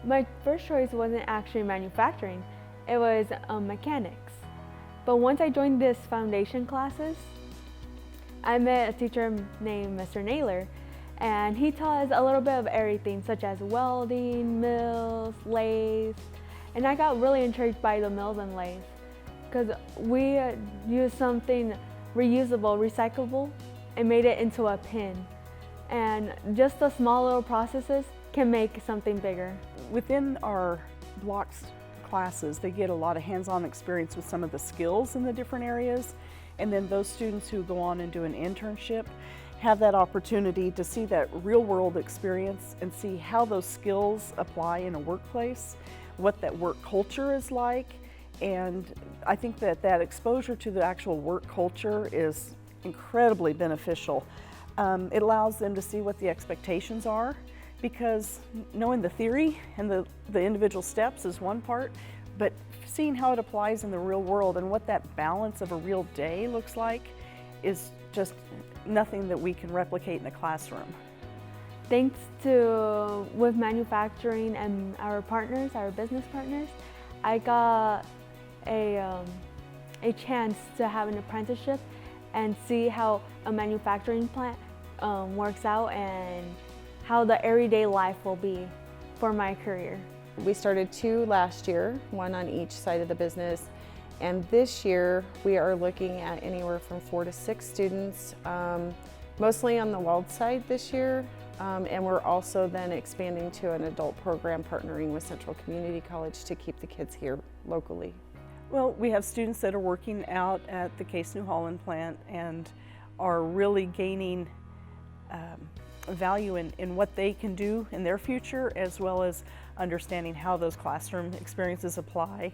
My first choice wasn't actually manufacturing, it was mechanics. But once I joined this foundation classes, I met a teacher named Mr. Naylor, and he taught us a little bit of everything such as welding, mills, lathes, and I got really intrigued by the mills and lathes because we used something reusable, recyclable, and made it into a pin. And just the small little processes can make something bigger. Within our blocks classes, they get a lot of hands-on experience with some of the skills in the different areas. And then those students who go on and do an internship have that opportunity to see that real-world experience and see how those skills apply in a workplace, what that work culture is like. And I think that that exposure to the actual work culture is incredibly beneficial. It allows them to see what the expectations are, because knowing the theory and the individual steps is one part, but seeing how it applies in the real world and what that balance of a real day looks like is just nothing that we can replicate in a classroom. Thanks to with manufacturing and our partners, our business partners, I got a chance to have an apprenticeship and see how a manufacturing plant works out and how the everyday life will be for my career. We started 2 last year, 1 on each side of the business, and this year we are looking at anywhere from 4 to 6 students, mostly on the weld side this year, and we're also then expanding to an adult program partnering with Central Community College to keep the kids here locally. Well, we have students that are working out at the Case New Holland plant and are really gaining value in what they can do in their future, as well as understanding how those classroom experiences apply.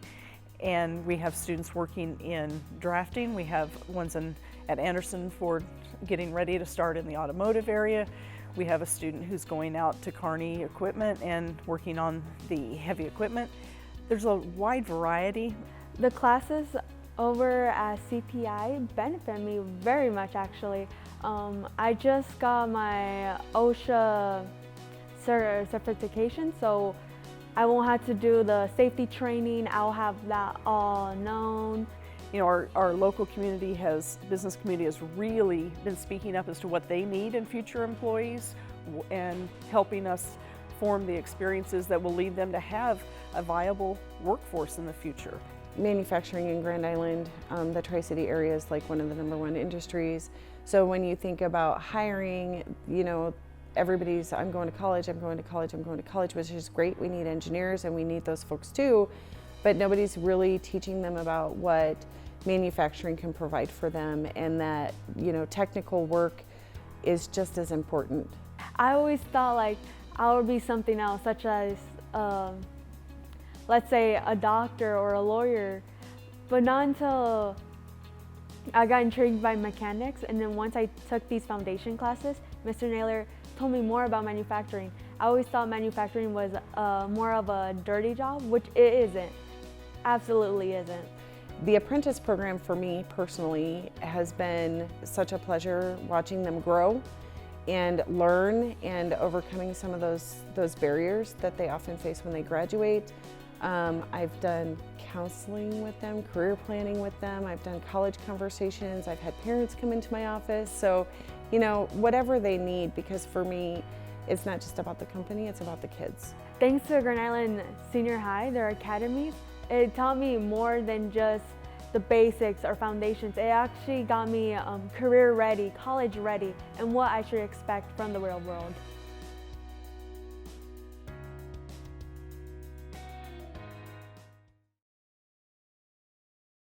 And we have students working in drafting. We have ones at Anderson for getting ready to start in the automotive area. We have a student who's going out to Kearney Equipment and working on the heavy equipment. There's a wide variety. The classes over at CPI benefit me very much actually. I just got my OSHA certification, so I won't have to do the safety training. I'll have that all known. You know, our local community business community has really been speaking up as to what they need in future employees and helping us form the experiences that will lead them to have a viable workforce in the future. Manufacturing in Grand Island, the Tri-City area is like one of the #1 industries. So when you think about hiring, you know, everybody's, I'm going to college, I'm going to college, I'm going to college, which is great. We need engineers and we need those folks too, but nobody's really teaching them about what manufacturing can provide for them, and that, you know, technical work is just as important. I always thought like I would be something else, such as let's say a doctor or a lawyer, but not until I got intrigued by mechanics, and then once I took these foundation classes, Mr. Naylor told me more about manufacturing. I always thought manufacturing was more of a dirty job, which it isn't. Absolutely isn't. The apprentice program for me personally has been such a pleasure, watching them grow and learn and overcoming some of those barriers that they often face when they graduate. I've done counseling with them, career planning with them, I've done college conversations, I've had parents come into my office. So, you know, whatever they need, because for me, it's not just about the company, it's about the kids. Thanks to Grand Island Senior High, their academies, it taught me more than just the basics or foundations. It actually got me career ready, college ready, and what I should expect from the real world.